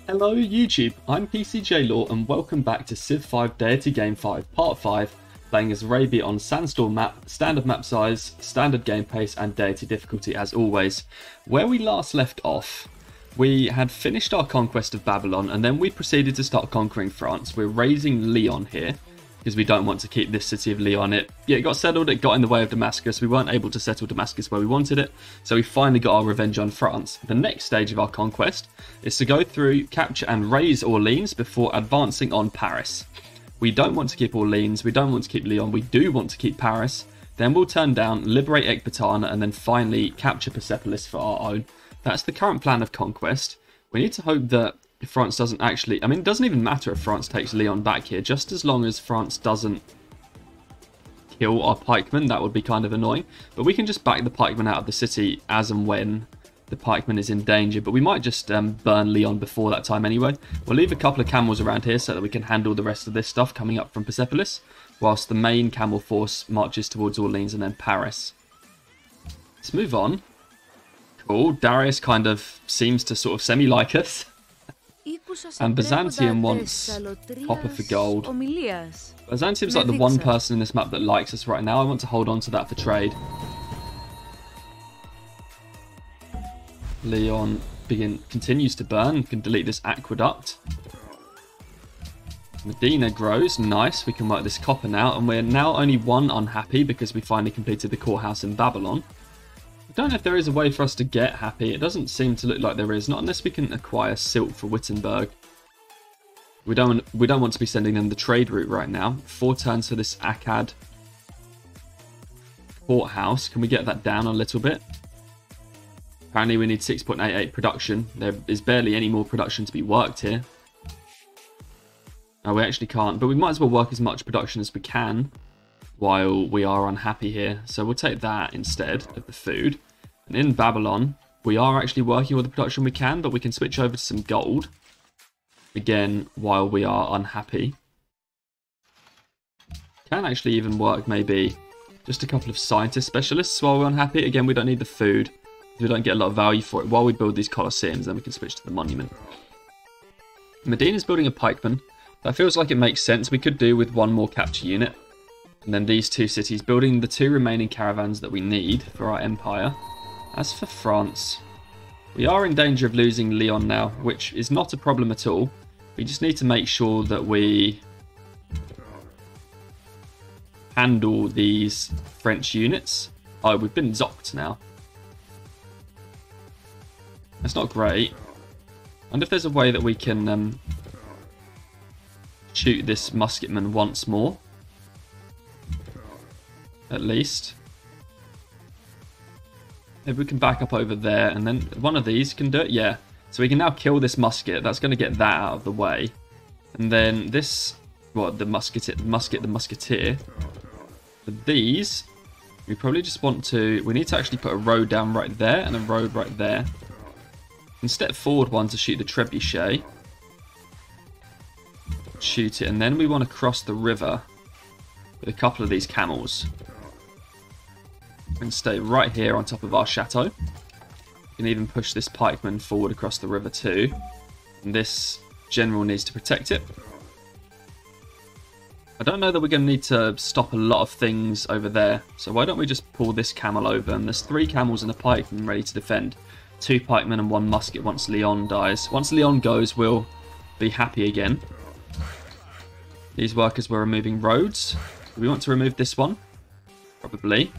Hello YouTube, I'm PCJ Law and welcome back to Civ 5 Deity Game 5 Part 5, playing as Arabia on Sandstorm map, standard map size, standard game pace and Deity difficulty as always. Where we last left off, we had finished our conquest of Babylon and then we proceeded to start conquering France. We're raising Lyon here, because we don't want to keep this city of Lyon. It got settled, it got in the way of Damascus. We weren't able to settle Damascus where we wanted it, so we finally got our revenge on France. The next stage of our conquest is to go through, capture and raise Orleans before advancing on Paris. We don't want to keep Orleans, we don't want to keep Lyon, we do want to keep Paris. Then we'll turn down, liberate Ecbatana, and then finally capture Persepolis for our own. That's the current plan of conquest. We need to hope that France doesn't actually... I mean, it doesn't even matter if France takes Lyon back here, just as long as France doesn't kill our pikemen. That would be kind of annoying. But we can just back the pikemen out of the city as and when the pikeman is in danger. But we might just burn Lyon before that time anyway. We'll leave a couple of camels around here so that we can handle the rest of this stuff coming up from Persepolis, whilst the main camel force marches towards Orleans and then Paris. Let's move on. Cool. Darius kind of seems to sort of semi-like us. And Byzantium wants copper for gold. Byzantium's like the one person in this map that likes us right now. I want to hold on to that for trade. Lyon continues to burn. We can delete this aqueduct. Medina grows. Nice. We can work this copper now. And we're now only one unhappy because we finally completed the courthouse in Babylon. I don't know if there is a way for us to get happy. It doesn't seem to look like there is. Not unless we can acquire silk for Wittenberg. We don't want to be sending them the trade route right now. 4 turns for this Akkad courthouse. Can we get that down a little bit? Apparently we need 6.88 production. There is barely any more production to be worked here. No, we actually can't. But we might as well work as much production as we can while we are unhappy here. So we'll take that instead of the food. And in Babylon, we are actually working with the production we can, but we can switch over to some gold. Again, while we are unhappy. Can actually even work maybe just a couple of scientist specialists while we're unhappy. Again, we don't need the food. We don't get a lot of value for it. While we build these colosseums, then we can switch to the monument. Medina's building a pikeman. That feels like it makes sense. We could do with one more capture unit. And then these 2 cities, building the 2 remaining caravans that we need for our empire. As for France, we are in danger of losing Lyon now, which is not a problem at all. We just need to make sure that we handle these French units. Oh, we've been zocked now. That's not great. I wonder if there's a way that we can shoot this musketman once more. At least. Maybe we can back up over there and then one of these can do it. Yeah. So we can now kill this musket. That's going to get that out of the way. And then this, the musketeer. For these, we probably just want to, we need to actually put a road down right there and a road right there. And step forward one to shoot the trebuchet. Shoot it. And then we want to cross the river with a couple of these camels. And stay right here on top of our chateau. We can even push this pikeman forward across the river too. And this general needs to protect it. I don't know that we're going to need to stop a lot of things over there. So why don't we just pull this camel over. And there's 3 camels and a pikeman ready to defend. 2 pikemen and 1 musket once Lyon dies. Once Lyon goes, we'll be happy again. These workers were removing roads. Do we want to remove this one? Probably.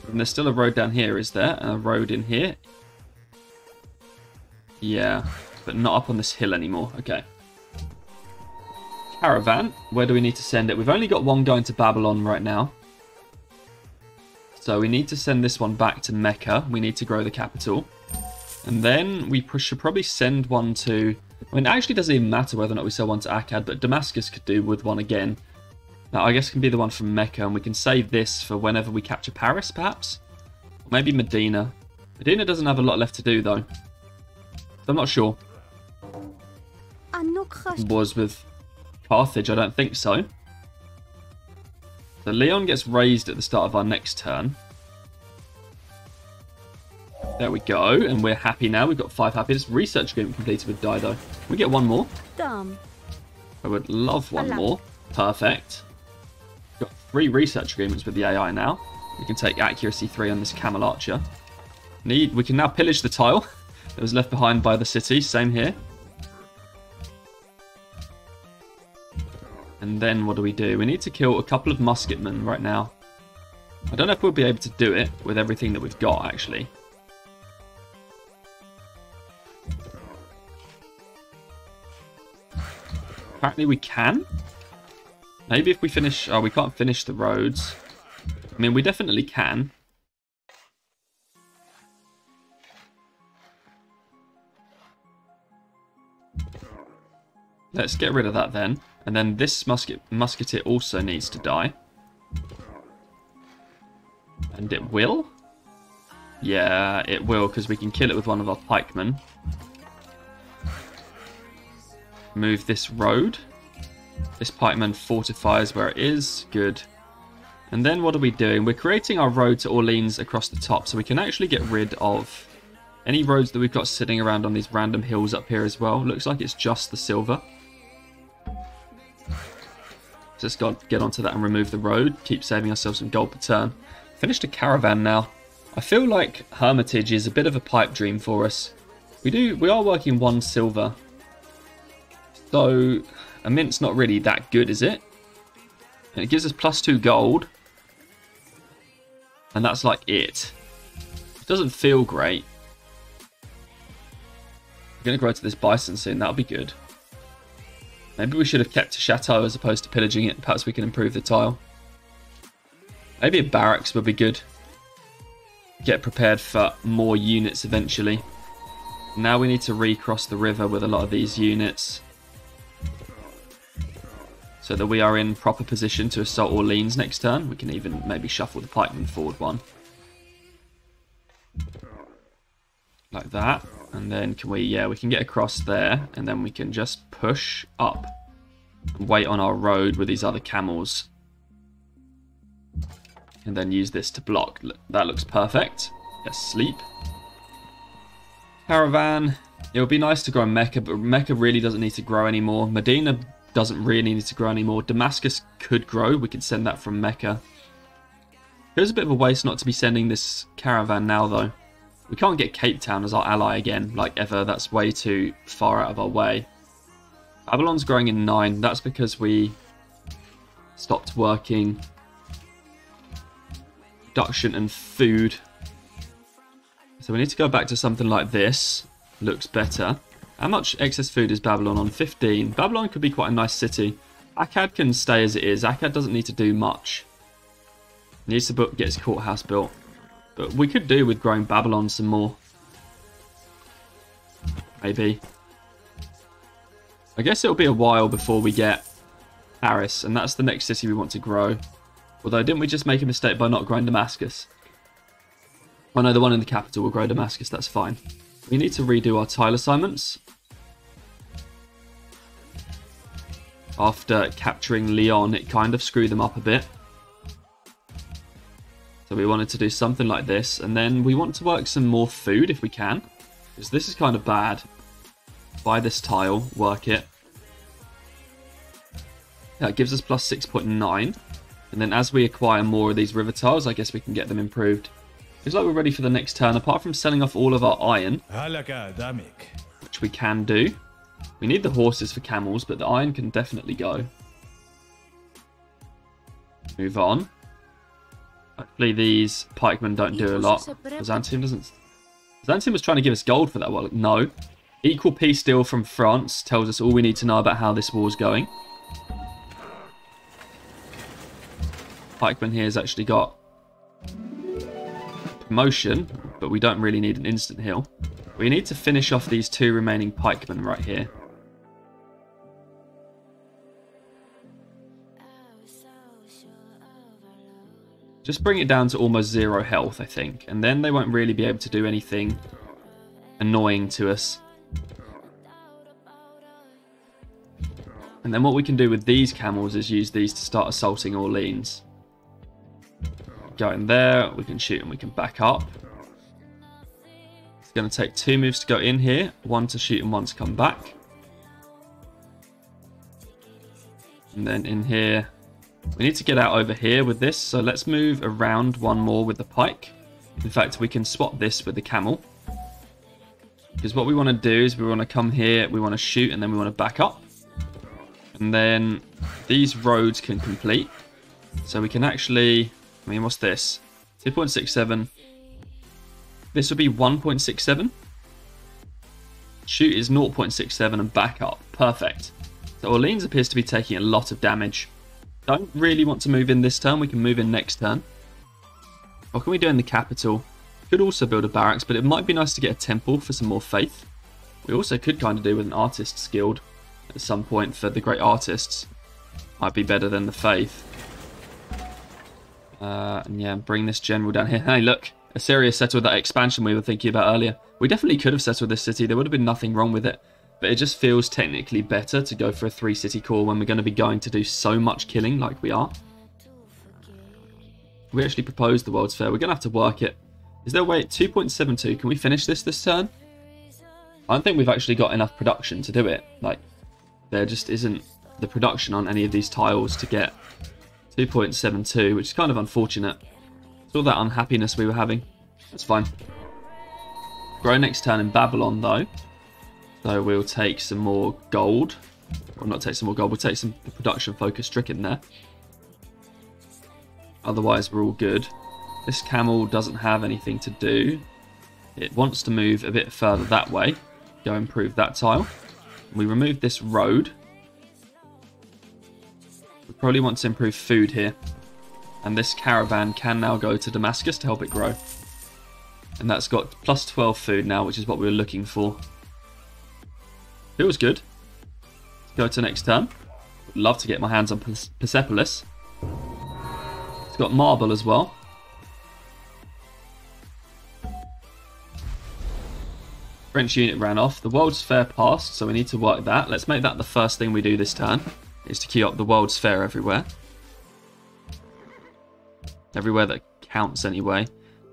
And there's still a road down here, is there? And a road in here. Yeah, but not up on this hill anymore. Okay. Caravan. Where do we need to send it? We've only got one going to Babylon right now. So we need to send this one back to Mecca. We need to grow the capital. And then we should probably send one to... I mean, it actually doesn't even matter whether or not we sell one to Akkad, but Damascus could do with one again. Now, I guess it can be the one from Mecca, and we can save this for whenever we capture Paris, perhaps? Or maybe Medina. Medina doesn't have a lot left to do, though. So I'm not sure. Was with Carthage, I don't think so. So Lyon gets raised at the start of our next turn. There we go, and we're happy now. We've got 5 happiness. Research agreement completed with Dido. We get one more. I would love one more. Perfect. Got 3 research agreements with the AI now. We can take accuracy 3 on this Camel Archer. We can now pillage the tile that was left behind by the city. Same here. And then what do? We need to kill a couple of musketmen right now. I don't know if we'll be able to do it with everything that we've got, actually. Apparently we can. Maybe if we finish... Oh, we can't finish the roads. I mean, we definitely can. Let's get rid of that then. And then this musketeer also needs to die. And it will? Yeah, it will, because we can kill it with one of our pikemen. Move this road. This pikeman fortifies where it is. Good. And then what are we doing? We're creating our road to Orleans across the top, so we can actually get rid of any roads that we've got sitting around on these random hills up here as well. Looks like it's just the silver. Just got to get onto that and remove the road. Keep saving ourselves some gold per turn. Finished a caravan now. I feel like Hermitage is a bit of a pipe dream for us. We are working 1 silver. So a mint's not really that good, is it? And it gives us +2 gold. And that's like it. It doesn't feel great. I'm going to grow to this bison soon. That'll be good. Maybe we should have kept a chateau as opposed to pillaging it. Perhaps we can improve the tile. Maybe a barracks would be good. Get prepared for more units eventually. Now we need to recross the river with a lot of these units, so that we are in proper position to assault Orleans next turn. We can even maybe shuffle the pikeman forward 1. Like that. And then can we... Yeah, we can get across there. And then we can just push up. And wait on our road with these other camels. And then use this to block. That looks perfect. Let's sleep. Caravan. It would be nice to grow Mecca, but Mecca really doesn't need to grow anymore. Medina doesn't really need to grow anymore. Damascus could grow. We could send that from Mecca. It was a bit of a waste not to be sending this caravan now, though. We can't get Cape Town as our ally again, like ever. That's way too far out of our way. Babylon's growing in 9. That's because we stopped working production and food. So we need to go back to something like this. Looks better. How much excess food is Babylon on? 15. Babylon could be quite a nice city. Akkad can stay as it is. Akkad doesn't need to do much. Needs to get his courthouse built. But we could do with growing Babylon some more. Maybe. I guess it'll be a while before we get Paris, and that's the next city we want to grow. Although, didn't we just make a mistake by not growing Damascus? Oh no, the one in the capital will grow Damascus, that's fine. We need to redo our tile assignments. After capturing Lyon, it kind of screwed them up a bit. So we wanted to do something like this, and then we want to work some more food if we can, because this is kind of bad. Buy this tile, work it. That gives us plus 6.9, and then as we acquire more of these river tiles, I guess we can get them improved. Looks like we're ready for the next turn, apart from selling off all of our iron, which we can do. We need the horses for camels, but the iron can definitely go. Move on. Hopefully these pikemen don't do a lot. Byzantium doesn't... Byzantium was trying to give us gold for that one. No. Equal peace deal from France tells us all we need to know about how this war's going. Pikeman here has actually got promotion, but we don't really need an instant heal. We need to finish off these 2 remaining pikemen right here. Just bring it down to almost 0 health, I think. And then they won't really be able to do anything annoying to us. And then what we can do with these camels is use these to start assaulting Orleans. Go in there, we can shoot and we can back up. going to take 2 moves to go in here. 1 to shoot and 1 to come back. And then in here, we need to get out over here with this. So let's move around 1 more with the pike. In fact, we can swap this with the camel. Because what we want to do is we want to come here, we want to shoot, and then we want to back up. And then these roads can complete. So we can actually, I mean, what's this? 2.67. This would be 1.67. Shoot is 0.67 and back up. Perfect. So Orleans appears to be taking a lot of damage. Don't really want to move in this turn. We can move in next turn. What can we do in the capital? Could also build a barracks, but it might be nice to get a temple for some more faith. We also could kind of do with an artist's guild at some point for the great artists. Might be better than the faith. And yeah, bring this general down here. Hey, look. Assyria settled that expansion we were thinking about earlier. We definitely could have settled this city. There would have been nothing wrong with it. But it just feels technically better to go for a 3-city core when we're going to be going to do so much killing like we are. We actually proposed the World's Fair. We're going to have to work it. Is there a way? 2.72. Can we finish this turn? I don't think we've actually got enough production to do it. Like, there just isn't the production on any of these tiles to get 2.72, which is kind of unfortunate. It's all that unhappiness we were having. That's fine. Grow next turn in Babylon, though. So we'll take some more gold. Well, not take some more gold. We'll take some production focus trick in there. Otherwise, we're all good. This camel doesn't have anything to do. It wants to move a bit further that way. Go improve that tile. We remove this road. We probably want to improve food here. And this caravan can now go to Damascus to help it grow. And that's got plus 12 food now, which is what we were looking for. Feels good. Let's go to next turn. Would love to get my hands on Persepolis. It's got marble as well. French unit ran off. The World's Fair passed, so we need to work that. Let's make that the first thing we do this turn, is to queue up the World's Fair everywhere. Everywhere that counts anyway.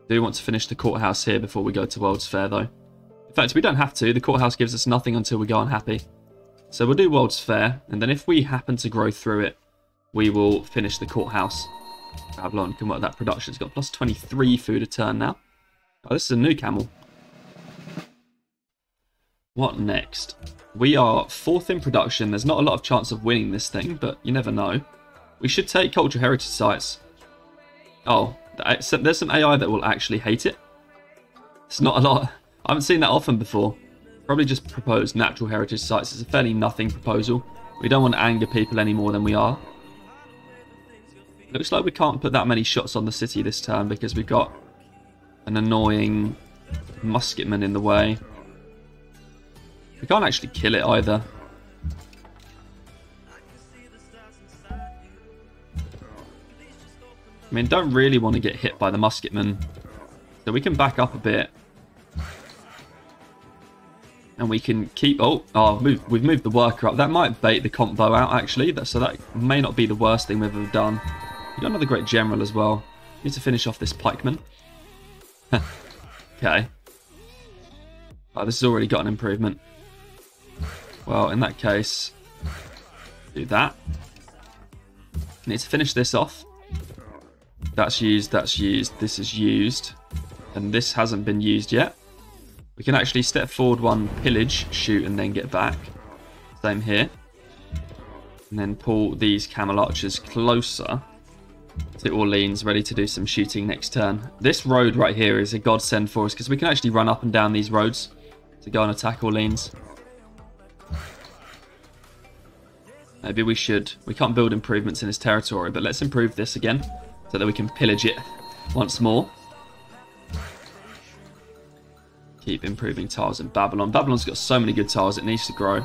Do want to finish the courthouse here before we go to World's Fair though. In fact, we don't have to. The courthouse gives us nothing until we go unhappy. So we'll do World's Fair, and then if we happen to grow through it, we will finish the courthouse. Babylon can work that production. It's got plus 23 food a turn now. Oh, this is a new camel. What next? We are 4th in production. There's not a lot of chance of winning this thing, but you never know. We should take cultural heritage sites. Oh, there's some AI that will actually hate it. It's not a lot. I haven't seen that often before. Probably just propose natural heritage sites. It's a fairly nothing proposal. We don't want to anger people any more than we are. Looks like we can't put that many shots on the city this turn because we've got an annoying musketman in the way. We can't actually kill it either. I mean, don't really want to get hit by the musketman. So we can back up a bit. And we can keep... we've moved the worker up. That might bait the combo out, actually. So that may not be the worst thing we've ever done. We've got another great general as well. Need to finish off this pikeman. Okay. Oh, this has already got an improvement. Well, in that case, do that. Need to finish this off. That's used, this is used. And this hasn't been used yet. We can actually step forward 1, pillage, shoot, and then get back. Same here. And then pull these Camel Archers closer to Orleans, ready to do some shooting next turn. This road right here is a godsend for us, because we can actually run up and down these roads to go and attack Orleans. Maybe we should. We can't build improvements in his territory, but let's improve this again so that we can pillage it once more. Keep improving tiles in Babylon. Babylon's got so many good tiles, it needs to grow.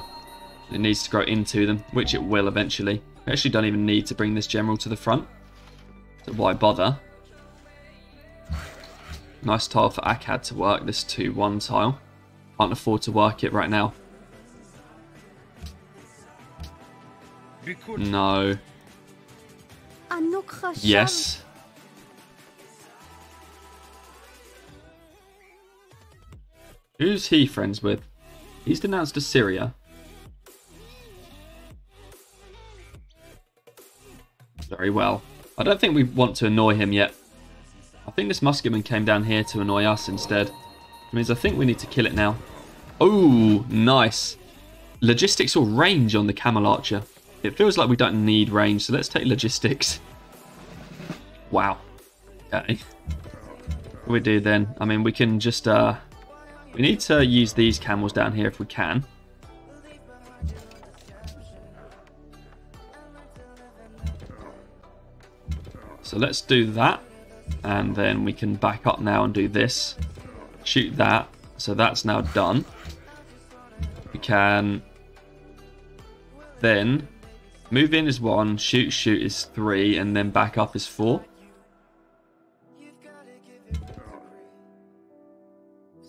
It needs to grow into them, which it will eventually. We actually don't even need to bring this general to the front. So why bother? Nice tile for Akkad to work, this 2-1 tile. Can't afford to work it right now. No. Yes. Who's he friends with? He's denounced Assyria. Very well. I don't think we want to annoy him yet. I think this musketman came down here to annoy us instead. Which means I think we need to kill it now. Oh, nice. Logistics or range on the Camel Archer. It feels like we don't need range, so let's take logistics. Wow. Okay. What do we do then? I mean, we can just... we need to use these camels down here if we can. So let's do that. And then we can back up now and do this. Shoot that. So that's now done. We can then move in is 1, shoot is 3, and then back up is 4.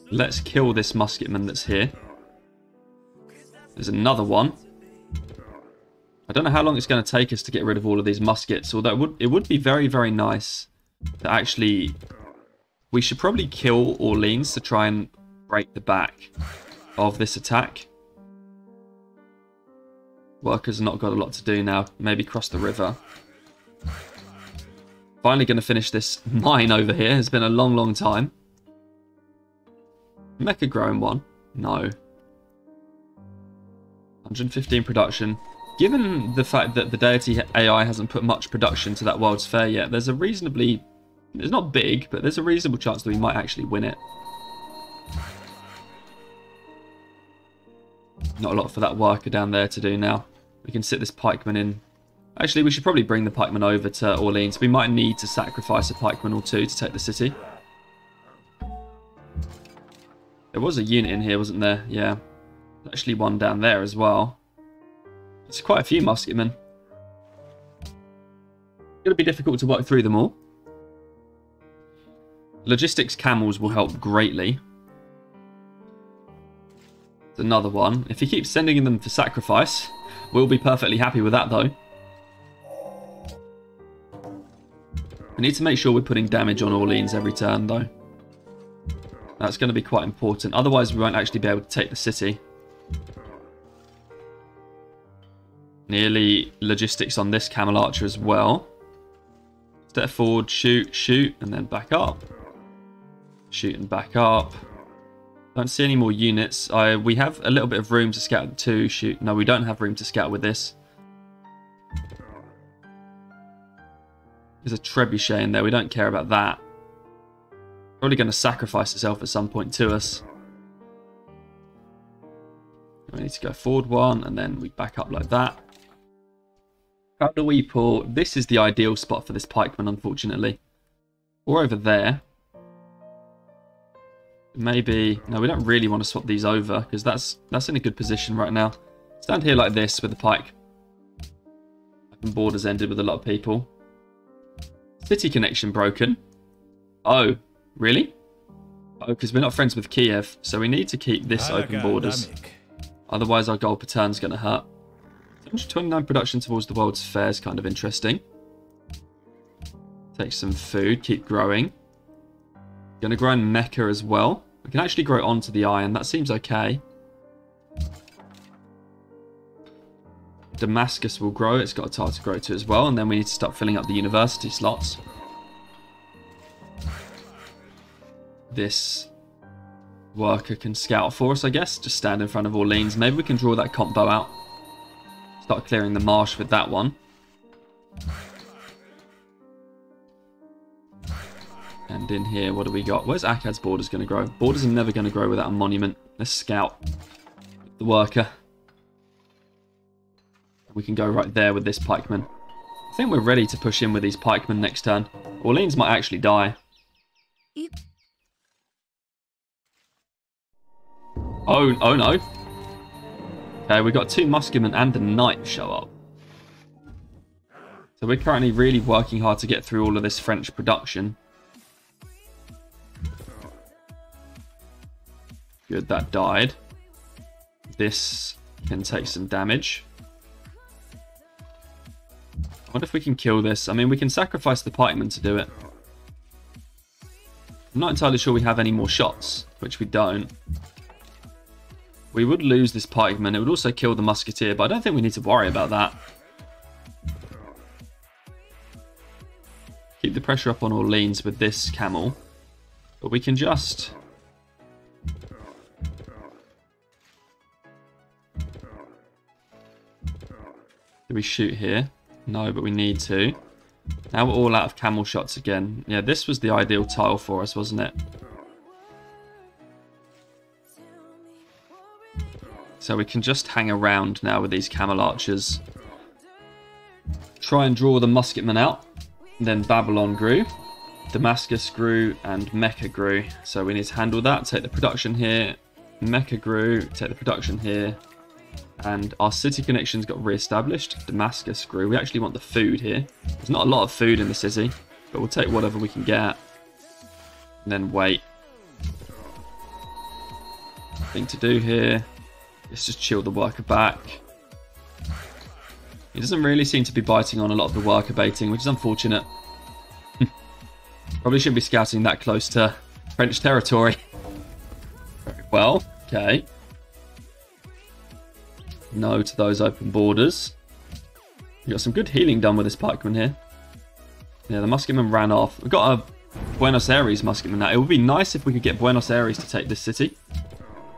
Let's kill this musketman that's here. There's another one. I don't know how long it's going to take us to get rid of all of these muskets, although it would be very, very nice to actually... We should probably kill Orleans to try and break the back of this attack. Workers not got a lot to do now. Maybe cross the river. Finally going to finish this mine over here. It's been a long, long time. Mecha growing one? No. 115 production. Given the fact that the Deity AI hasn't put much production to that World's Fair yet, there's a reasonably... It's not big, but there's a reasonable chance that we might actually win it. Not a lot for that worker down there to do now. We can sit this pikeman in. Actually, we should probably bring the pikeman over to Orleans. We might need to sacrifice a pikeman or two to take the city. There was a unit in here, wasn't there? Yeah. There's actually one down there as well. It's quite a few musketmen. It's going to be difficult to work through them all. Logistics camels will help greatly. There's another one. If he keeps sending them for sacrifice, we'll be perfectly happy with that though. We need to make sure we're putting damage on Orleans every turn though. That's going to be quite important. Otherwise we won't actually be able to take the city. Nearly logistics on this Camel Archer as well. Step forward, shoot, and then back up. Shoot and back up. Don't see any more units. We have a little bit of room to scout to shoot. No, we don't have room to scout with this. There's a trebuchet in there. We don't care about that. Probably going to sacrifice itself at some point to us. We need to go forward 1 and then we back up like that. How do we pull? This is the ideal spot for this pikeman, unfortunately. Or over there. Maybe... No, we don't really want to swap these over because that's in a good position right now. Stand here like this with the pike. Borders ended with a lot of people. City connection broken. Oh, really? Oh, because we're not friends with Kiev, so we need to keep this open borders. Otherwise our gold per turn is going to hurt. 129 production towards the World's Fair is kind of interesting. Take some food, keep growing. Going to grow in Mecha as well. We can actually grow onto the iron, that seems okay. Damascus will grow, it's got a tile to grow to as well, and then we need to start filling up the university slots. This worker can scout for us, I guess. Just stand in front of Orleans. Maybe we can draw that combo out. Start clearing the marsh with that one. And in here, what do we got? Where's Akkad's borders going to grow? Borders are never going to grow without a monument. Let's scout the worker. We can go right there with this pikeman. I think we're ready to push in with these pikemen next turn. Orleans might actually die. Oh no. Okay, we got 2 musketmen and a knight show up. So we're currently really working hard to get through all of this French production. Good, that died. This can take some damage. I wonder if we can kill this. I mean, we can sacrifice the pikeman to do it. I'm not entirely sure we have any more shots, which we don't. We would lose this pikeman. It would also kill the musketeer, but I don't think we need to worry about that. Keep the pressure up on Orleans with this camel. But we can just... Do we shoot here? No, but we need to. Now we're all out of camel shots again. Yeah, this was the ideal tile for us, wasn't it? So we can just hang around now with these Camel Archers. Try and draw the musketmen out. Then Babylon grew. Damascus grew and Mecca grew. So we need to handle that. Take the production here. Mecca grew. Take the production here. And our city connections got re-established. Damascus grew. We actually want the food here. There's not a lot of food in the city, but we'll take whatever we can get. And then wait. Thing to do here. Let's just chill the worker back. He doesn't really seem to be biting on a lot of the worker baiting, which is unfortunate. Probably shouldn't be scouting that close to French territory. Very well. Okay. No to those open borders. We got some good healing done with this pikeman here. Yeah, the musketman ran off. We've got a Buenos Aires musketman now. It would be nice if we could get Buenos Aires to take this city.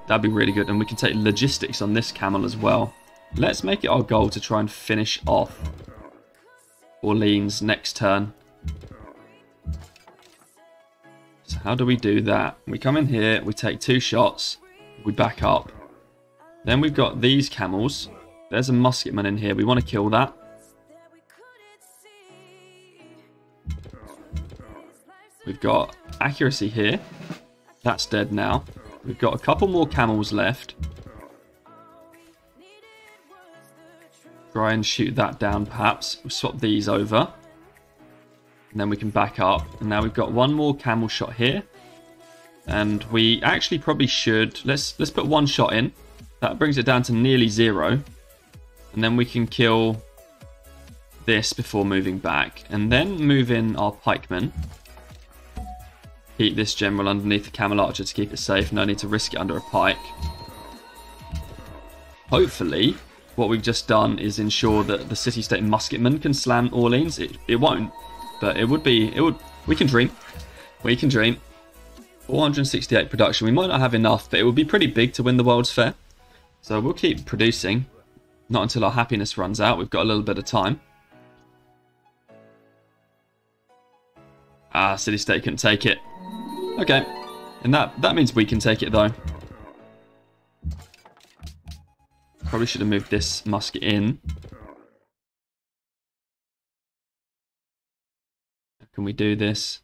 That'd be really good. And we can take logistics on this camel as well. Let's make it our goal to try and finish off Orleans next turn. So how do we do that? We come in here, we take 2 shots, we back up. Then we've got these camels. There's a musketman in here. We want to kill that. We've got accuracy here. That's dead now. We've got a couple more camels left. Try and shoot that down, perhaps. We'll swap these over. And then we can back up. And now we've got one more camel shot here. And we actually probably should... Let's put 1 shot in. That brings it down to nearly 0. And then we can kill this before moving back. And then move in our pikemen. Keep this general underneath the Camel Archer to keep it safe. No need to risk it under a pike. Hopefully, what we've just done is ensure that the city-state musketmen can slam Orleans. It won't, but it would be... We can dream. We can dream. 468 production. We might not have enough, but it would be pretty big to win the World's Fair. So we'll keep producing. Not until our happiness runs out. We've got a little bit of time. Ah, city-state couldn't take it. Okay. And that means we can take it, though. Probably should have moved this musket in. Can we do this?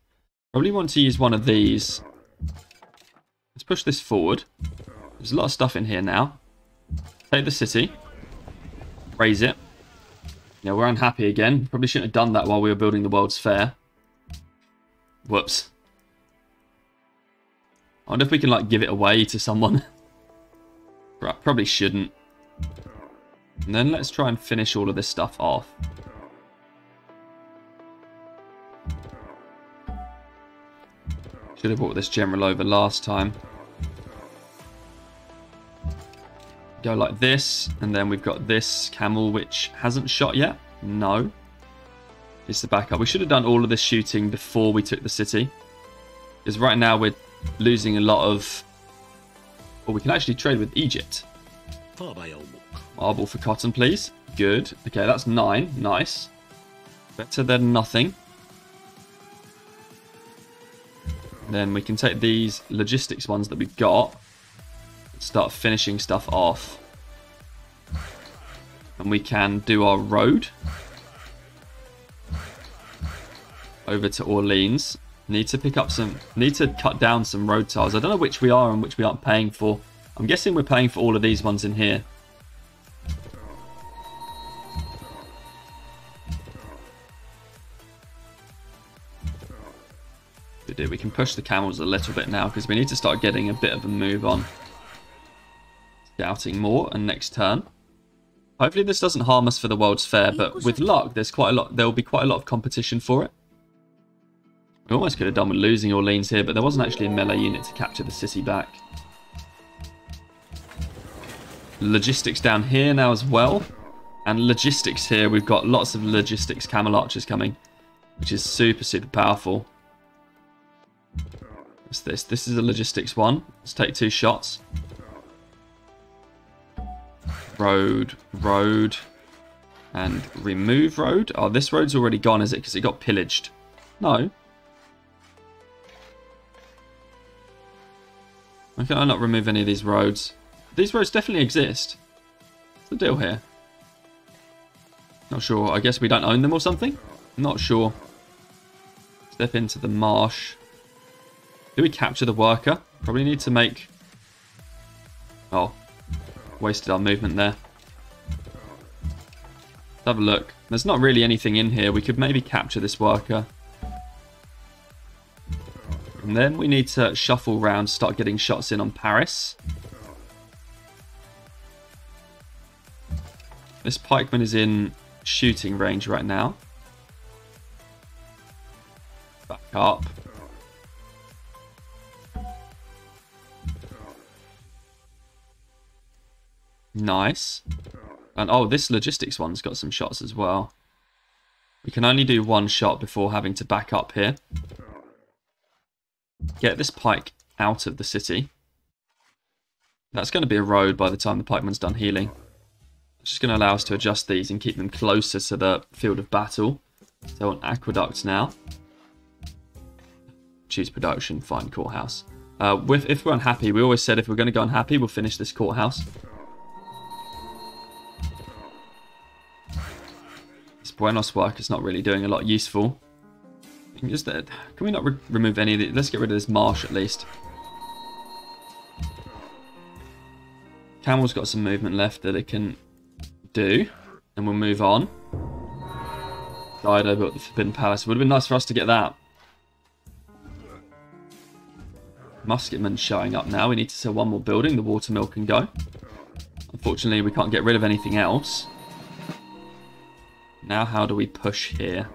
Probably want to use one of these. Let's push this forward. There's a lot of stuff in here now. Take the city. Raise it. Yeah, we're unhappy again. Probably shouldn't have done that while we were building the World's Fair. Whoops. I wonder if we can, like, give it away to someone. Probably shouldn't. And then let's try and finish all of this stuff off. Should have brought this general over last time. Go like this, and then we've got this camel which hasn't shot yet. No. It's the backup. We should have done all of this shooting before we took the city. Because right now we're losing a lot of... Well, we can actually trade with Egypt. Marble for cotton, please. Good. Okay, that's 9. Nice. Better than nothing. Then we can take these logistics ones that we've got. Start finishing stuff off. And we can do our road. Over to Orleans. Need to pick up some... Need to cut down some road tiles. I don't know which we are and which we aren't paying for. I'm guessing we're paying for all of these ones in here. We can push the camels a little bit now because we need to start getting a bit of a move on. Scouting more and next turn. Hopefully this doesn't harm us for the World's Fair, but with luck there's quite a lot. There will be quite a lot of competition for it. We almost could have done with losing Orleans here, but there wasn't actually a melee unit to capture the city back. Logistics down here now as well. And logistics here. We've got lots of logistics Camel Archers coming, which is super, super powerful. What's this? This is a logistics one. Let's take 2 shots. Road, road, and remove road. Oh, this road's already gone, is it? Because it got pillaged. No. Why can I not remove any of these roads? These roads definitely exist. What's the deal here? Not sure. I guess we don't own them or something? Not sure. Step into the marsh. Do we capture the worker? Probably need to make... Oh. Wasted our movement there. Let's have a look. There's not really anything in here. We could maybe capture this worker. And then we need to shuffle around, start getting shots in on Paris. This pikeman is in shooting range right now. Back up. Nice. And oh, this logistics one's got some shots as well. We can only do 1 shot before having to back up here. Get this pike out of the city. That's going to be a road by the time the pikeman's done healing. It's just going to allow us to adjust these and keep them closer to the field of battle. So on aqueduct now. Choose production, find courthouse. If we're unhappy, we always said if we're going to go unhappy, we'll finish this courthouse. This Buenos work is not really doing a lot useful. Can we not remove any of it? Let's get rid of this marsh at least. Camel's got some movement left that it can do. And we'll move on. Dido built the Forbidden Palace. Would have been nice for us to get that. Musketman's showing up now. We need to sell 1 more building. The watermill can go. Unfortunately, we can't get rid of anything else. Now, how do we push here?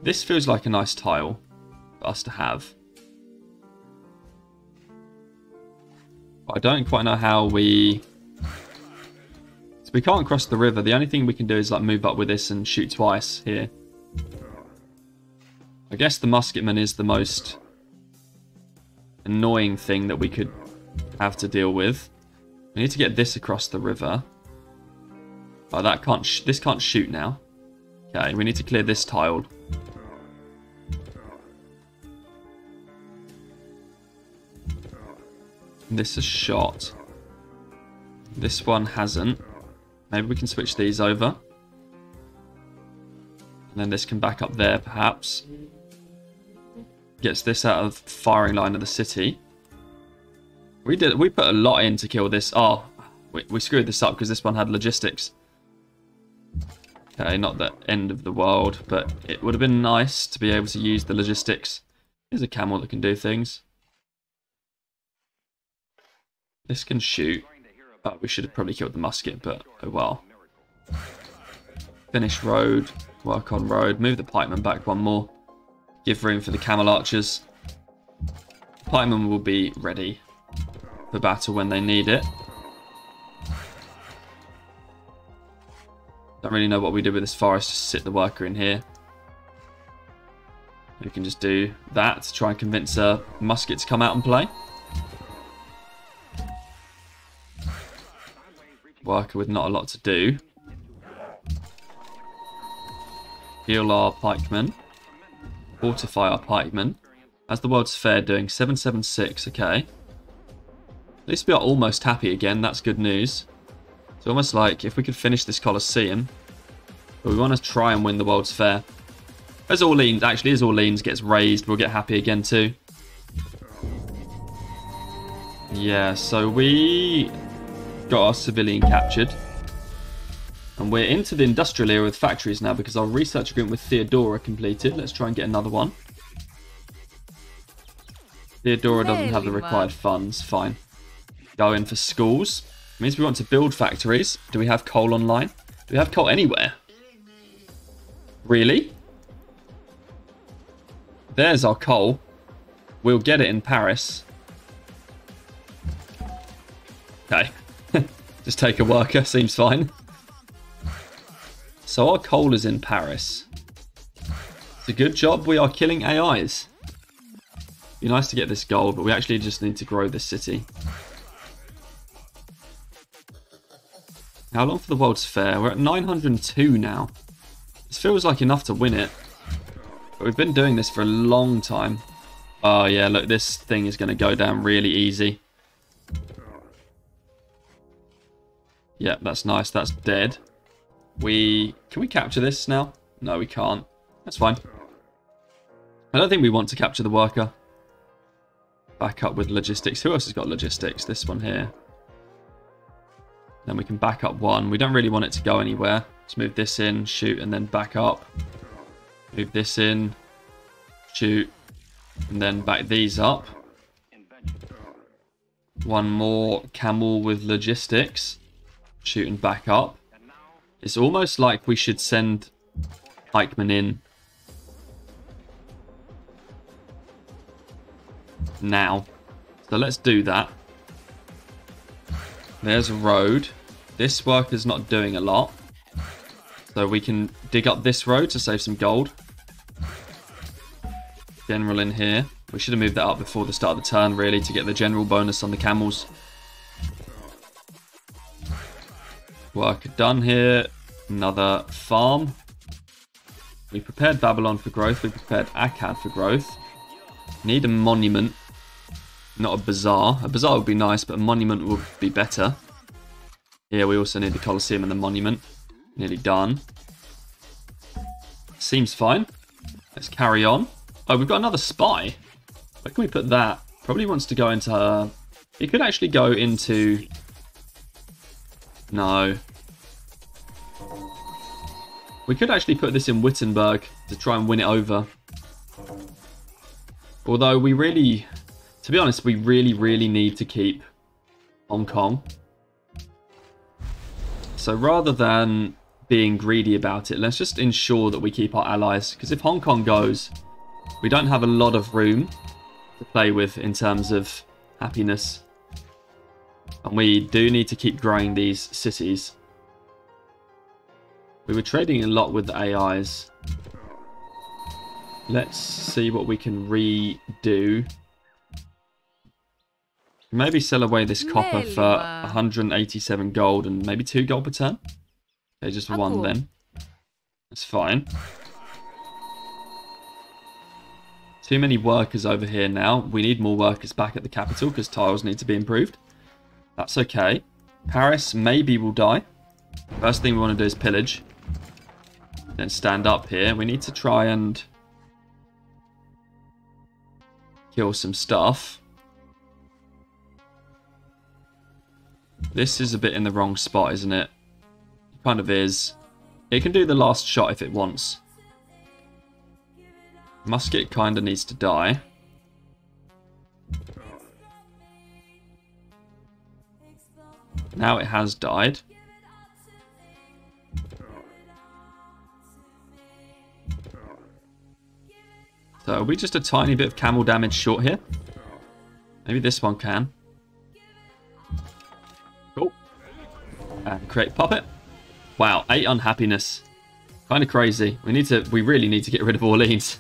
This feels like a nice tile for us to have. But I don't quite know how we... So we can't cross the river. The only thing we can do is like move up with this and shoot twice here. I guess the musketman is the most annoying thing that we could have to deal with. We need to get this across the river. Oh, that can't. This can't shoot now. Okay, we need to clear this tile. This is shot. This one hasn't. Maybe we can switch these over. And then this can back up there, perhaps. Gets this out of firing line of the city. We put a lot in to kill this. Oh, we screwed this up because this one had logistics. Okay, not the end of the world, but it would have been nice to be able to use the logistics. Here's a camel that can do things. This can shoot. Oh, we should have probably killed the musket, but oh well. Finish road. Work on road. Move the pikeman back 1 more. Give room for the Camel Archers. Pikemen will be ready for battle when they need it. Don't really know what we do with this forest. Just sit the worker in here. We can just do that to try and convince a musket to come out and play. Worker with not a lot to do. Heal our pikemen. Fortify our pikemen. How's the World's Fair doing? 776, okay. At least we are almost happy again. That's good news. It's almost like if we could finish this Colosseum. But we want to try and win the World's Fair. As Orleans, actually, as Orleans gets raised, we'll get happy again too. Yeah, so we got our civilian captured. And we're into the industrial era with factories now because our research agreement with Theodora completed. Let's try and get another one. Theodora doesn't have the required funds. Fine. Go in for schools. Means we want to build factories. Do we have coal online? Do we have coal anywhere? Really? There's our coal. We'll get it in Paris. Okay. Just take a worker, seems fine. So our coal is in Paris. It's a good job we are killing AIs. Be nice to get this gold, but we actually just need to grow this city. How long for the World's Fair? We're at 902 now. This feels like enough to win it. But we've been doing this for a long time. Oh yeah, look, this thing is going to go down really easy. Yep, that's nice. That's dead. Can we capture this now? No, we can't. That's fine. I don't think we want to capture the worker. Back up with logistics. Who else has got logistics? This one here. Then we can back up one. We don't really want it to go anywhere. Let's move this in, shoot, and then back up. Move this in, shoot, and then back these up. One more camel with logistics. Shoot and back up. It's almost like we should send pikemen in now. So let's do that. There's a road. This worker's not doing a lot. So we can dig up this road to save some gold. General in here. We should have moved that up before the start of the turn, really, to get the general bonus on the camels. Work done here. Another farm. We prepared Babylon for growth. We prepared Akkad for growth. Need a monument. Not a bazaar. A bazaar would be nice, but a monument would be better. Yeah, we also need the Colosseum and the monument. Nearly done. Seems fine. Let's carry on. Oh, we've got another spy. Where can we put that? Probably wants to go into... It could actually go into... No. We could actually put this in Wittenberg to try and win it over. Although we really... To be honest, we really need to keep Hong Kong. So rather than being greedy about it, let's just ensure that we keep our allies. Because if Hong Kong goes, we don't have a lot of room to play with in terms of happiness. And we do need to keep growing these cities. We were trading a lot with the AIs. Let's see what we can redo. Maybe sell away this copper for 187 gold and maybe 2 gold per turn. Okay, just one then. That's fine. Too many workers over here now. We need more workers back at the capital because tiles need to be improved. That's okay. Paris maybe will die. First thing we want to do is pillage. Then stand up here. We need to try and kill some stuff. This is a bit in the wrong spot, isn't it? It kind of is. It can do the last shot if it wants. Musket kind of needs to die. Now it has died. So are we just a tiny bit of camel damage short here? Maybe this one can. Cool. And create puppet. Wow, 8 unhappiness. Kind of crazy. We really need to get rid of Orleans.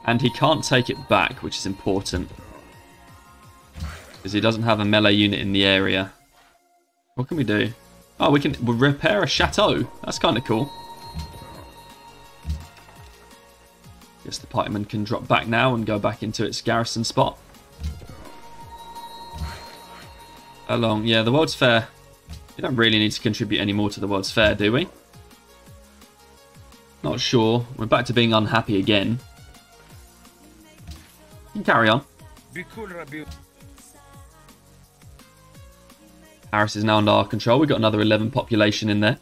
And he can't take it back, which is important. Because he doesn't have a melee unit in the area. What can we do? Oh, we'll repair a chateau. That's kind of cool. Guess the pikeman can drop back now and go back into its garrison spot. How long? Yeah, the World's Fair. We don't really need to contribute any more to the World's Fair, do we? Not sure. We're back to being unhappy again. You can carry on. Paris is now under our control. We've got another 11 population in there.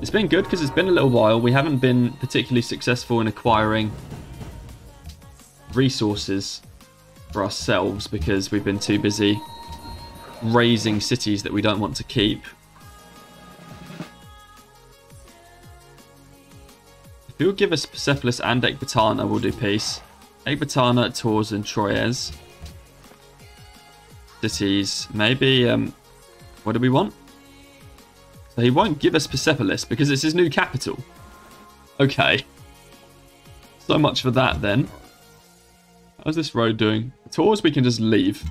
It's been good because it's been a little while. We haven't been particularly successful in acquiring resources for ourselves because we've been too busy raising cities that we don't want to keep. If you will give us Persepolis and Ecbatana, we'll do peace. Ecbatana, Tours, and Troyes. Cities. Maybe, what do we want? So he won't give us Persepolis because it's his new capital. Okay. So much for that then. How's this road doing? Tours we can just leave.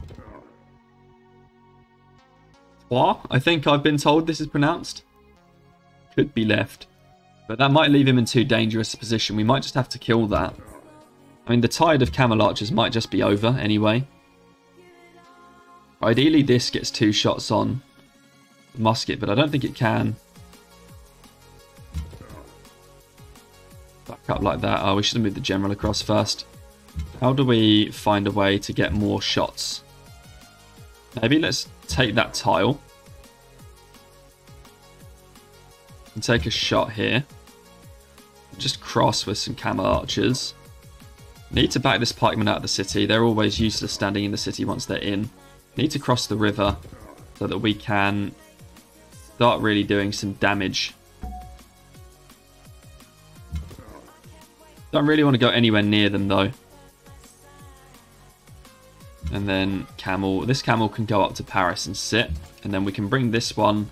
Trois, I think I've been told this is pronounced. Could be left. But that might leave him in too dangerous a position. We might just have to kill that. I mean, the tide of Camel Archers might just be over anyway. Ideally, this gets 2 shots on the musket, but I don't think it can. Back up like that. Oh, we should have moved the general across first. How do we find a way to get more shots? Maybe let's take that tile. And take a shot here. Just cross with some Camel Archers. Need to back this pikeman out of the city. They're always useless standing in the city once they're in. Need to cross the river so that we can start really doing some damage. Don't really want to go anywhere near them though. And then camel. This camel can go up to Paris and sit. And then we can bring this one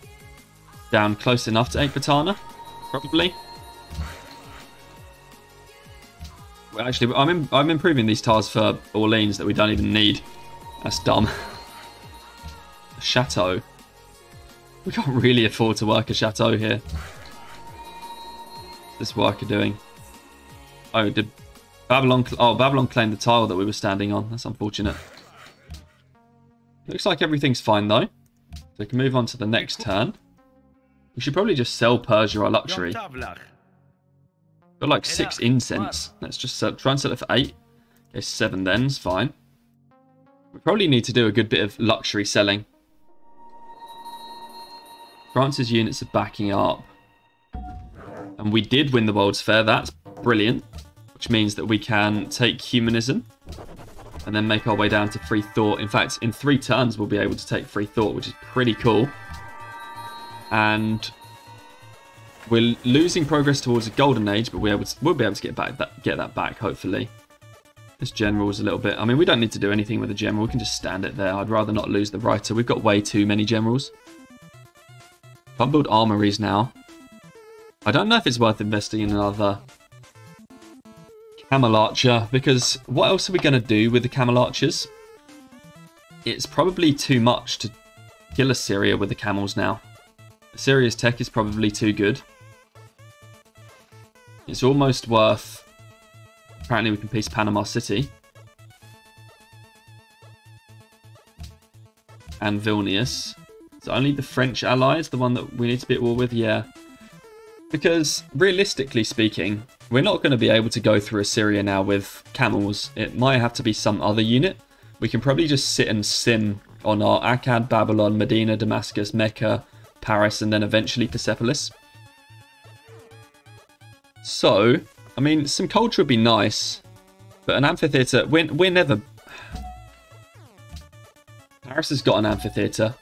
down close enough to Ekbatana, probably. Well, actually, I'm improving these tiles for Orleans that we don't even need. That's dumb. A chateau. We can't really afford to work a chateau here. What's this worker doing? Oh, did Babylon? Oh, Babylon claimed the tile that we were standing on. That's unfortunate. Looks like everything's fine though. So we can move on to the next turn. We should probably just sell Persia our luxury. Got like 6 incense. Let's just try and sell it for 8. Okay, 7 then, it's fine. We probably need to do a good bit of luxury selling. France's units are backing up. And we did win the World's Fair. That's brilliant. Which means that we can take humanism. And then make our way down to free thought. In fact, in 3 turns we'll be able to take free thought, which is pretty cool. And we're losing progress towards a golden age, but we'll be able to get that back, hopefully. This general is a little bit... I mean, we don't need to do anything with the general. We can just stand it there. I'd rather not lose the writer. We've got way too many generals. Can't build armories now. I don't know if it's worth investing in another Camel Archer, because what else are we going to do with the Camel Archers? It's probably too much to kill Assyria with the camels now. Assyria's tech is probably too good. It's almost worth... Apparently we can piece Panama City. And Vilnius. It's only the French allies, the one that we need to be at war with, yeah. Because, realistically speaking, we're not going to be able to go through Assyria now with camels. It might have to be some other unit. We can probably just sit and sim on our Akkad, Babylon, Medina, Damascus, Mecca, Paris, and then eventually Persepolis. So, I mean, some culture would be nice, but an amphitheatre, we're never... Paris has got an amphitheatre.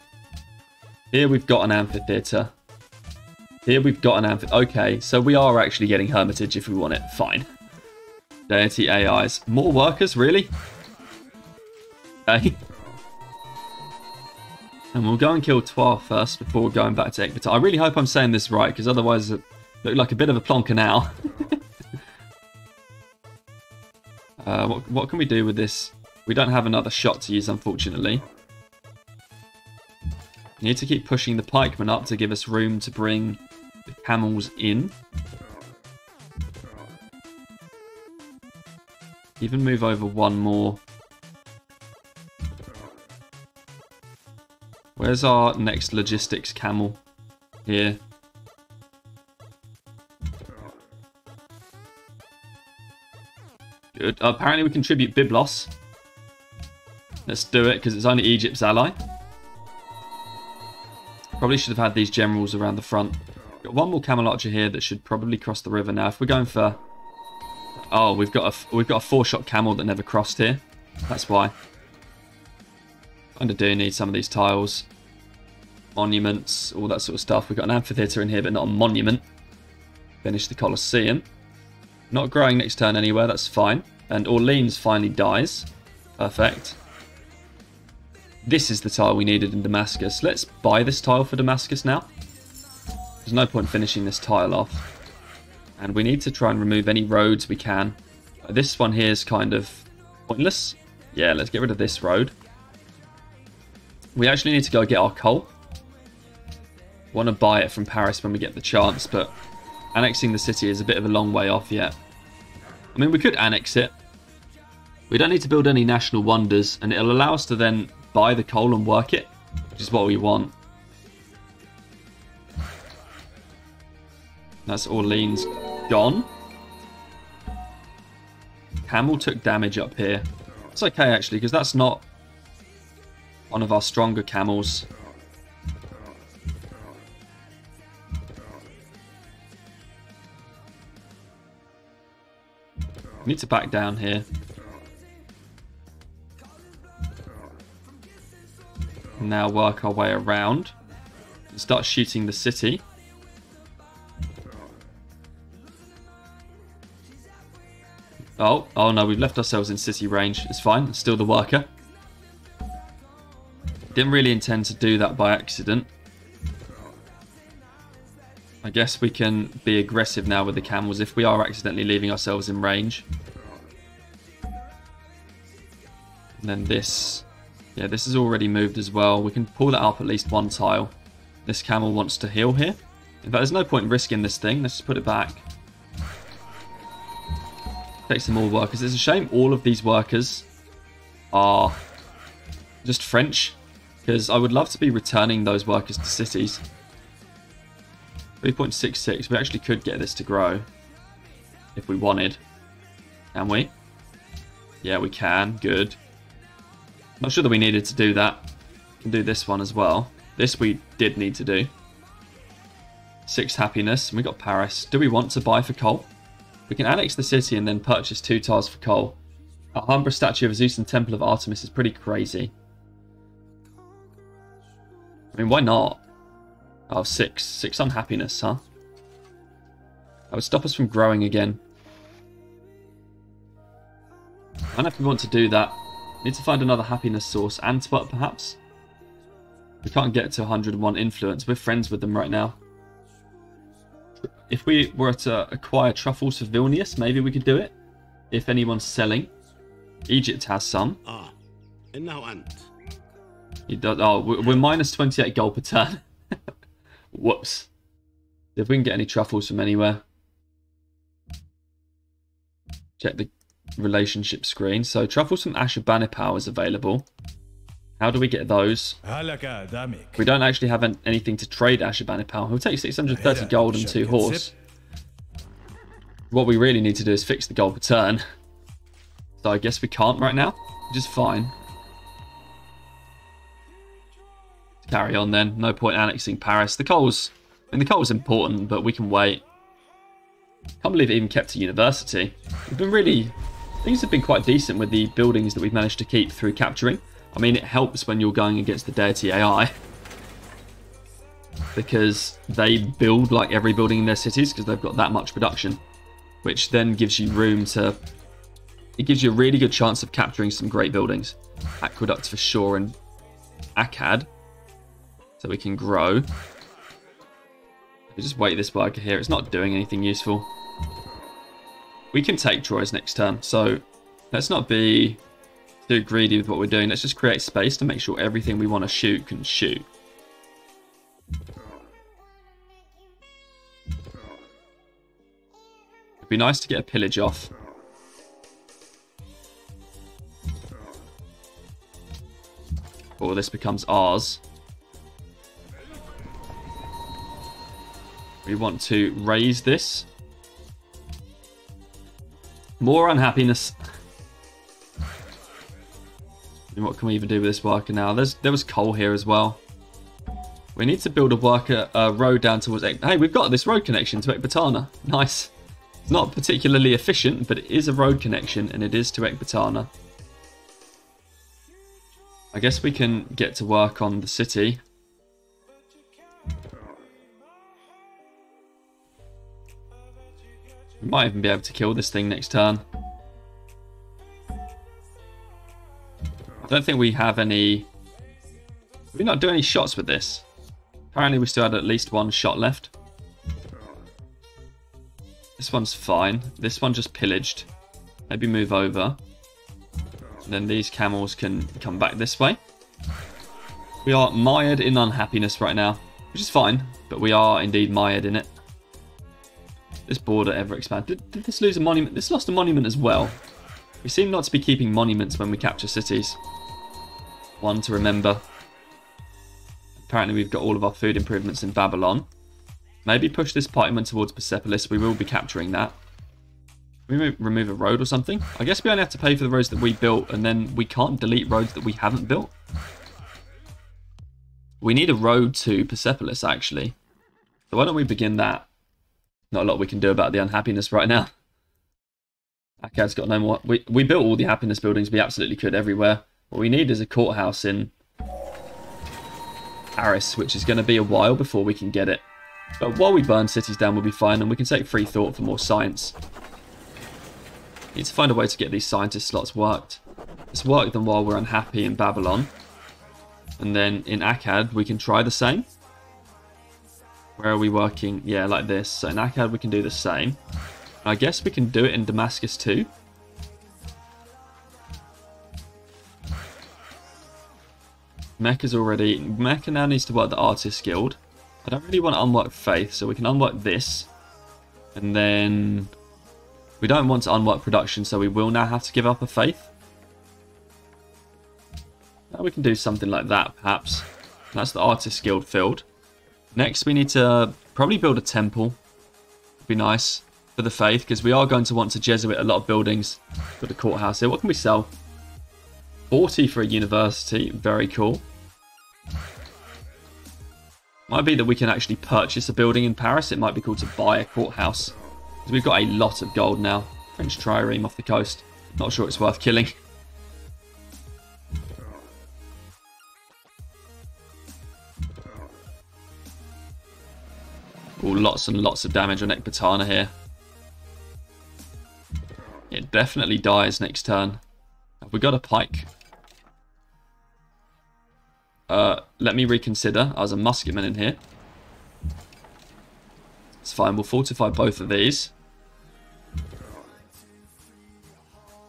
Here we've got an amphitheatre. Here we've got an amphitheatre. Okay, so we are actually getting Hermitage if we want it. Fine. Deity AIs. More workers, really? Okay. And we'll go and kill Trois first before going back to Ekbatana. I really hope I'm saying this right, because otherwise it looks like a bit of a plonker now. What can we do with this? We don't have another shot to use, unfortunately. We need to keep pushing the pikemen up to give us room to bring the camels in. Even move over one more. Where's our next logistics camel? Here. Good. Apparently we contribute Byblos. Let's do it, because it's only Egypt's ally. Probably should have had these generals around the front. Got one more Camel Archer here that should probably cross the river now. If we're going for... Oh, we've got a 4-shot camel that never crossed here. That's why. Kind of do need some of these tiles. Monuments, all that sort of stuff. We've got an amphitheatre in here, but not a monument. Finish the Colosseum. Not growing next turn anywhere, that's fine. And Orleans finally dies. Perfect. This is the tile we needed in Damascus. Let's buy this tile for Damascus now. There's no point finishing this tile off. And we need to try and remove any roads we can. This one here is kind of pointless. Yeah, let's get rid of this road. We actually need to go get our coal. Want to buy it from Paris when we get the chance, but annexing the city is a bit of a long way off yet. I mean, we could annex it. We don't need to build any national wonders, and it'll allow us to then buy the coal and work it, which is what we want. That's Orleans gone. Camel took damage up here. It's okay, actually, because that's not one of our stronger camels. We need to back down here. Now work our way around and start shooting the city. Oh no, we've left ourselves in city range. It's fine, it's still the worker. Didn't really intend to do that by accident. I guess we can be aggressive now with the camels if we are accidentally leaving ourselves in range. And then this. Yeah, this is already moved as well. We can pull that up at least one tile. This camel wants to heal here. In fact, there's no point in risking this thing. Let's just put it back. Take some more workers. It's a shame all of these workers are just French, because I would love to be returning those workers to cities. 3.66. We actually could get this to grow if we wanted. Can we? Yeah, we can. Good. Not sure that we needed to do that. We can do this one as well. This we did need to do. 6 happiness. And we got Paris. Do we want to buy for coal? We can annex the city and then purchase 2 tiles for coal. Alhambra statue of Zeus and Temple of Artemis is pretty crazy. I mean, why not? Oh, 6. 6 unhappiness, huh? That would stop us from growing again. I don't know if we want to do that. Need to find another happiness source. Antwerp, perhaps? We can't get to 101 influence. We're friends with them right now. If we were to acquire truffles for Vilnius, maybe we could do it. If anyone's selling. Egypt has some. And now He does. Oh, we're minus 28 gold per turn. Whoops. If we can get any truffles from anywhere. Check the relationship screen. So truffles from Ashurbanipal is available. How do we get those? We don't actually have anything to trade Ashurbanipal. He'll take 630 gold and 2 horse. What we really need to do is fix the gold per turn. So I guess we can't right now, which is fine. Carry on then. No point annexing Paris. The coal's important, but we can wait. Can't believe it even kept a university. Things have been quite decent with the buildings that we've managed to keep through capturing. I mean, it helps when you're going against the Deity AI, because they build like every building in their cities because they've got that much production, which then gives you room to... It gives you a really good chance of capturing some great buildings. Aqueducts for sure, and Akkad, so we can grow. We just wait this worker here. It's not doing anything useful. We can take Troyes next turn, so let's not be too greedy with what we're doing. Let's just create space to make sure everything we want to shoot can shoot. It'd be nice to get a pillage off. Or this becomes ours. We want to raise this. More unhappiness. And what can we even do with this worker now? There was coal here as well. We need to build a road down towards... Hey, we've got this road connection to Ecbatana. Nice. It's not particularly efficient, but it is a road connection, and it is to Ecbatana. I guess we can get to work on the city. We might even be able to kill this thing next turn. I don't think we have any... Did we not do any shots with this? Apparently we still had at least 1 shot left. This one's fine. This one just pillaged. Maybe move over. And then these camels can come back this way. We are mired in unhappiness right now, which is fine, but we are indeed mired in it. This border ever expand? Did this lose a monument? This lost a monument as well. We seem not to be keeping monuments when we capture cities. One to remember. Apparently we've got all of our food improvements in Babylon. Maybe push this parliament towards Persepolis. We will be capturing that. Can we remove a road or something? I guess we only have to pay for the roads that we built, and then we can't delete roads that we haven't built. We need a road to Persepolis, actually. So why don't we begin that? Not a lot we can do about the unhappiness right now. Akkad's got no more. We built all the happiness buildings we absolutely could everywhere. What we need is a courthouse in Paris, which is going to be a while before we can get it. But while we burn cities down, we'll be fine, and we can take free thought for more science. Need to find a way to get these scientist slots worked. Let's work them while we're unhappy in Babylon. And then in Akkad, we can try the same. Where are we working? Yeah, like this. So in Akkad, we can do the same. I guess we can do it in Damascus too. Mecca's already... Mecca now needs to work the Artist Guild. I don't really want to unwork Faith, so we can unwork this. And then... We don't want to unwork Production, so we will now have to give up a Faith. Now we can do something like that, perhaps. That's the Artist Guild filled. Next, we need to probably build a temple. Would be nice for the Faith, because we are going to want to Jesuit a lot of buildings for the courthouse here. What can we sell? 40 for a university. Very cool. Might be that we can actually purchase a building in Paris. It might be cool to buy a courthouse. Because we've got a lot of gold now. French trireme off the coast. Not sure it's worth killing. Oh, lots and lots of damage on Ecbatana here. It definitely dies next turn. Have we got a pike? Let me reconsider. I was a musketman in here. It's fine. We'll fortify both of these.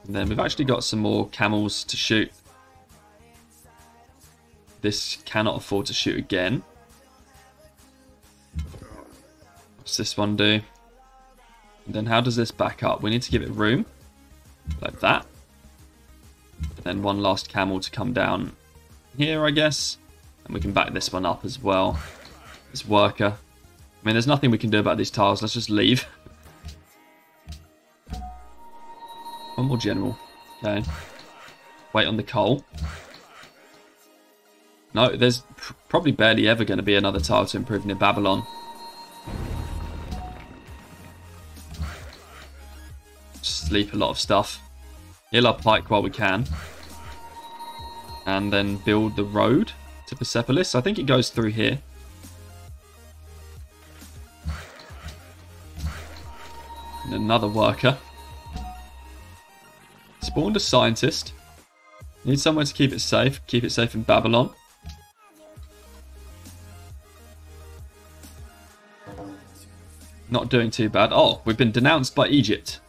And then we've actually got some more camels to shoot. This cannot afford to shoot again. What's this one do? And then how does this back up? We need to give it room. Like that. And then one last camel to come down here, I guess. And we can back this one up as well. This worker. I mean, there's nothing we can do about these tiles. Let's just leave. One more general. Okay. Wait on the coal. No, there's probably barely ever going to be another tile to improve near Babylon. Just sleep a lot of stuff. Heal our pike while we can. And then build the road to Persepolis. I think it goes through here. And another worker. Spawned a scientist. Need somewhere to keep it safe. Keep it safe in Babylon. Not doing too bad. Oh, we've been denounced by Egypt.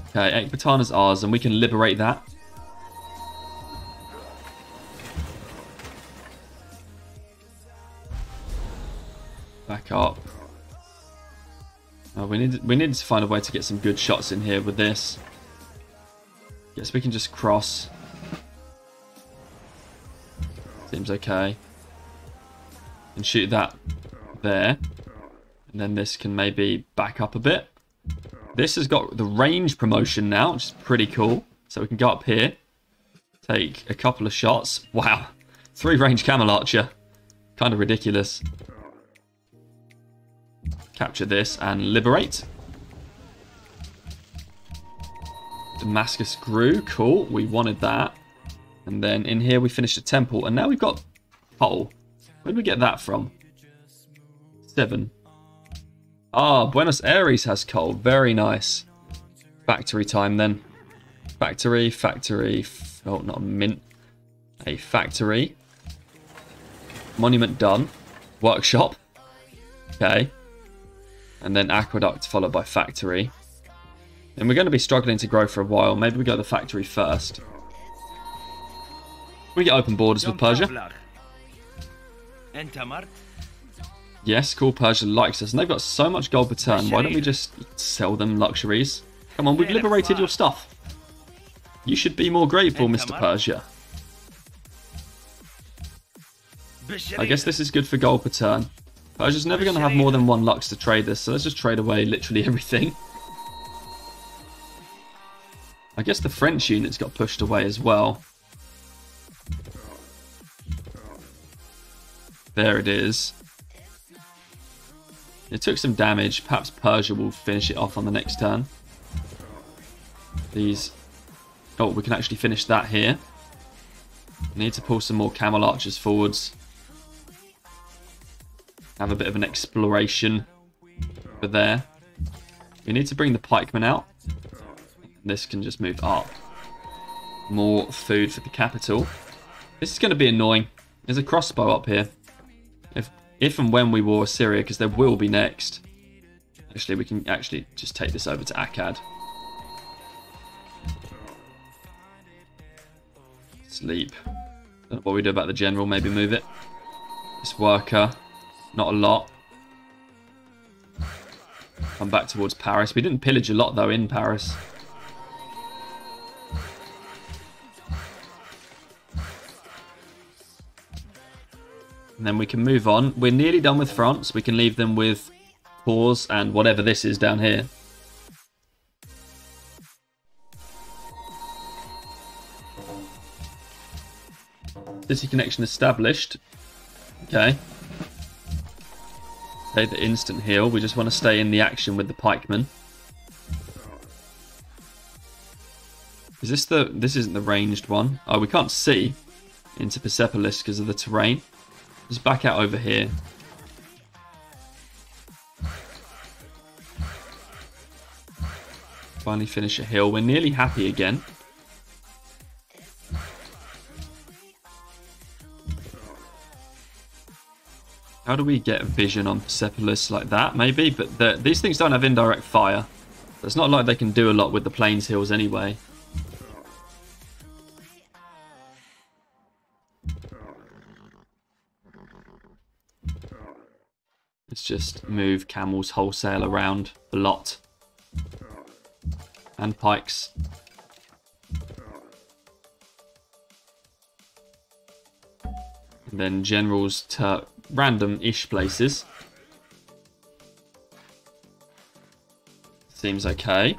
Okay, Ecbatana's ours, and we can liberate that. Back up. Oh, we needed to find a way to get some good shots in here with this. Guess we can just cross. Seems okay. And shoot that there. And then this can maybe back up a bit. This has got the range promotion now, which is pretty cool. So we can go up here. Take a couple of shots. Wow. 3 range Camel Archer. Kind of ridiculous. Capture this and liberate. Damascus grew. Cool. We wanted that. And then in here we finished a temple. And now we've got coal. Where did we get that from? 7. Ah, Buenos Aires has coal. Very nice. Factory time then. Factory. Oh, not a mint. A factory. Monument done. Workshop. Okay. And then aqueduct followed by factory. And we're going to be struggling to grow for a while. Maybe we go to the factory first. We get open borders with Persia. Yes, cool. Persia likes us. And they've got so much gold per turn. Why don't we just sell them luxuries? Come on, we've liberated your stuff. You should be more grateful, Mr. Persia. I guess this is good for gold per turn. Persia's never going to have more than 1 lux to trade this, so let's just trade away literally everything. I guess the French units got pushed away as well. There it is. It took some damage. Perhaps Persia will finish it off on the next turn. These... Oh, we can actually finish that here. We need to pull some more Camel Archers forwards. Have a bit of an exploration over there. We need to bring the pikemen out. This can just move up. More food for the capital. This is going to be annoying. There's a crossbow up here. If and when we war Assyria, because there will be next. Actually, we can actually just take this over to Akkad. Sleep. Don't know what we do about the general. Maybe move it. This worker. Not a lot. Come back towards Paris. We didn't pillage a lot, though, in Paris. And then we can move on. We're nearly done with France. We can leave them with Tours and whatever this is down here. City connection established. Okay. Take the instant heal. We just want to stay in the action with the pikemen. Is this the... This isn't the ranged one. Oh, we can't see into Persepolis because of the terrain. Just back out over here. Finally finish a hill. We're nearly happy again. How do we get a vision on Persepolis like that? Maybe, but these things don't have indirect fire. So it's not like they can do a lot with the plains hills anyway. Let's just move camels wholesale around a lot. And pikes. And then generals to random-ish places. Seems okay.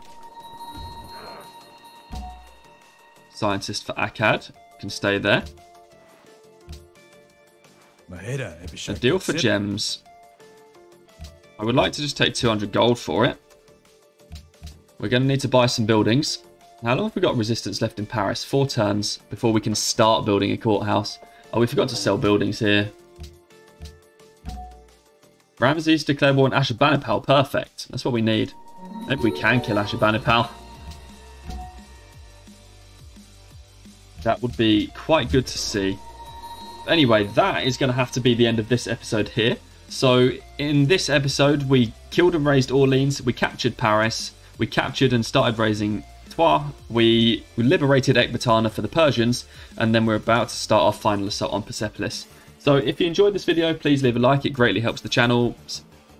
Scientist for Akkad can stay there. A deal for gems. I would like to just take 200 gold for it. We're going to need to buy some buildings. How long have we got resistance left in Paris? 4 turns before we can start building a courthouse. Oh, we forgot to sell buildings here. Ramses declared war on Ashurbanipal. Perfect. That's what we need. Maybe we can kill Ashurbanipal. That would be quite good to see. Anyway, that is going to have to be the end of this episode here. So, in this episode, we killed and raised Orleans. We captured Paris. We captured and started raising Troyes. We liberated Ecbatana for the Persians. And then we're about to start our final assault on Persepolis. So if you enjoyed this video, please leave a like. It greatly helps the channel.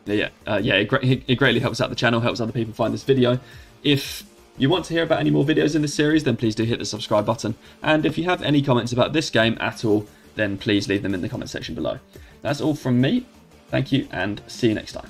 It greatly helps out the channel, helps other people find this video. If you want to hear about any more videos in this series, then please do hit the subscribe button. And if you have any comments about this game at all, then please leave them in the comment section below. That's all from me. Thank you and see you next time.